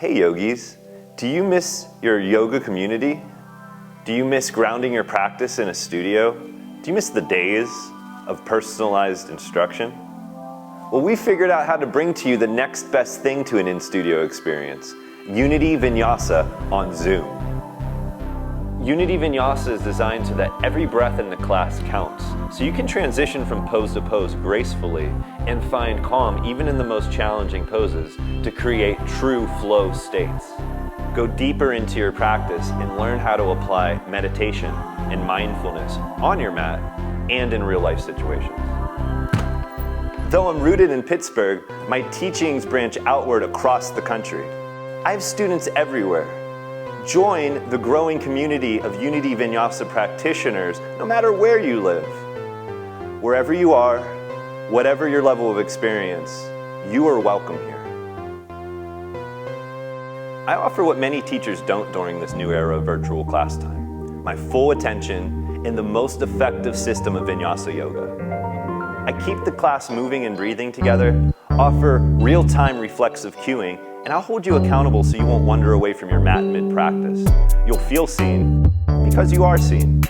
Hey yogis, do you miss your yoga community? Do you miss grounding your practice in a studio? Do you miss the days of personalized instruction? Well, we figured out how to bring to you the next best thing to an in-studio experience, Unity Vinyasa on Zoom. Unity Vinyasa is designed so that every breath in the class counts, so you can transition from pose to pose gracefully and find calm even in the most challenging poses to create true flow states. Go deeper into your practice and learn how to apply meditation and mindfulness on your mat and in real-life situations. Though I'm rooted in Pittsburgh, my teachings branch outward across the country. I have students everywhere. Join the growing community of Unity Vinyasa practitioners no matter where you live. Wherever you are, whatever your level of experience, you are welcome here. I offer what many teachers don't during this new era of virtual class time: my full attention and the most effective system of Vinyasa yoga. I keep the class moving and breathing together, offer real-time reflexive cueing, and I'll hold you accountable so you won't wander away from your mat mid-practice. You'll feel seen because you are seen.